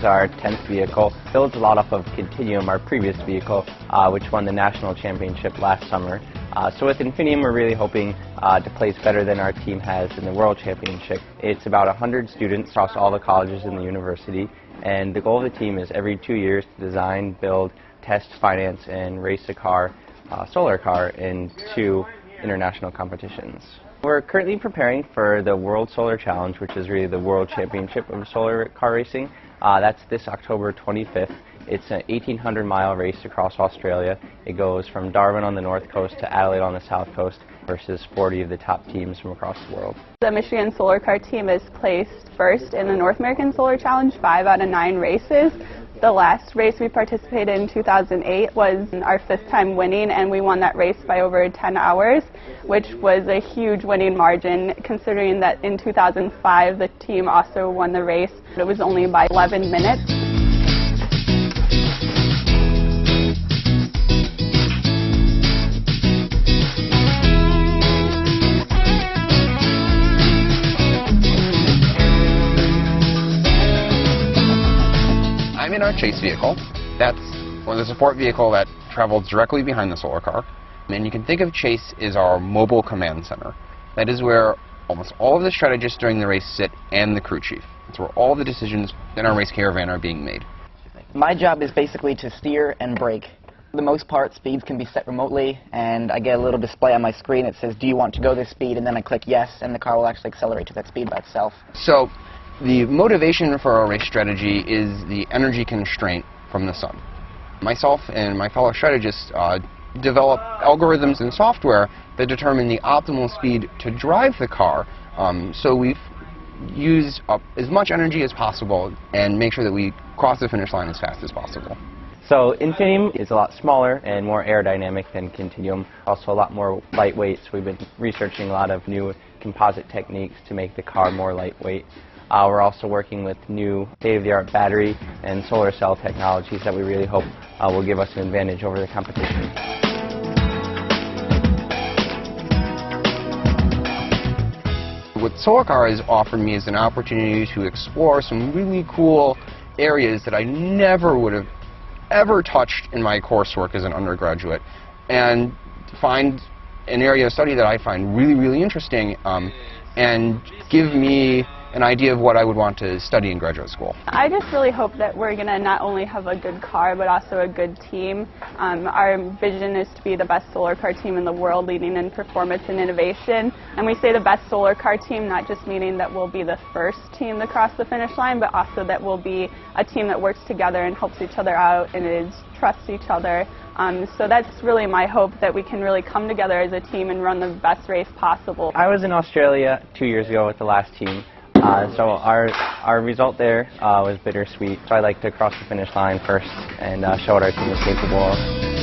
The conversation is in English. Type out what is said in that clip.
our 10th vehicle. Builds a lot off of Continuum, our previous vehicle, which won the national championship last summer. So with Infinium, we're really hoping to place better than our team has in the World Championship. It's about 100 students across all the colleges in the university, and the goal of the team is every 2 years to design, build, test, finance, and race a car, solar car, in 2 international competitions. We're currently preparing for the World Solar Challenge, which is really the World Championship of solar car racing. That's this October 25th. It's an 1,800-mile race across Australia. It goes from Darwin on the north coast to Adelaide on the south coast versus 40 of the top teams from across the world. The Michigan SolarCar team is placed first in the North American Solar Challenge 5 out of 9 races. The last race we participated in 2008 was our 5th time winning, and we won that race by over 10 hours, which was a huge winning margin considering that in 2005 the team also won the race. It was only by 11 minutes. I'm in our chase vehicle. That's the support vehicle that travels directly behind the solar car. And you can think of Chase as our mobile command center. That is where almost all of the strategists during the race sit and the crew chief. It's where all the decisions in our race caravan are being made. My job is basically to steer and brake. For the most part, speeds can be set remotely, and I get a little display on my screen that says, do you want to go this speed? And then I click yes, and the car will actually accelerate to that speed by itself. So the motivation for our race strategy is the energy constraint from the sun. Myself and my fellow strategists develop algorithms and software that determine the optimal speed to drive the car, so we use up as much energy as possible and make sure that we cross the finish line as fast as possible. So Infinium is a lot smaller and more aerodynamic than Continuum, also a lot more lightweight, so we've been researching a lot of new composite techniques to make the car more lightweight. We're also working with new state-of-the-art battery and solar cell technologies that we really hope will give us an advantage over the competition. What SolarCar has offered me is an opportunity to explore some really cool areas that I never would have ever touched in my coursework as an undergraduate, and find an area of study that I find really, really interesting and give me an idea of what I would want to study in graduate school. I just really hope that we're going to not only have a good car, but also a good team. Our vision is to be the best solar car team in the world, leading in performance and innovation. And we say the best solar car team, not just meaning that we'll be the first team to cross the finish line, but also that we'll be a team that works together and helps each other out and trusts each other. So that's really my hope, that we can really come together as a team and run the best race possible. I was in Australia 2 years ago with the last team. So our result there was bittersweet. So I'd like to cross the finish line first and show what our team is capable of.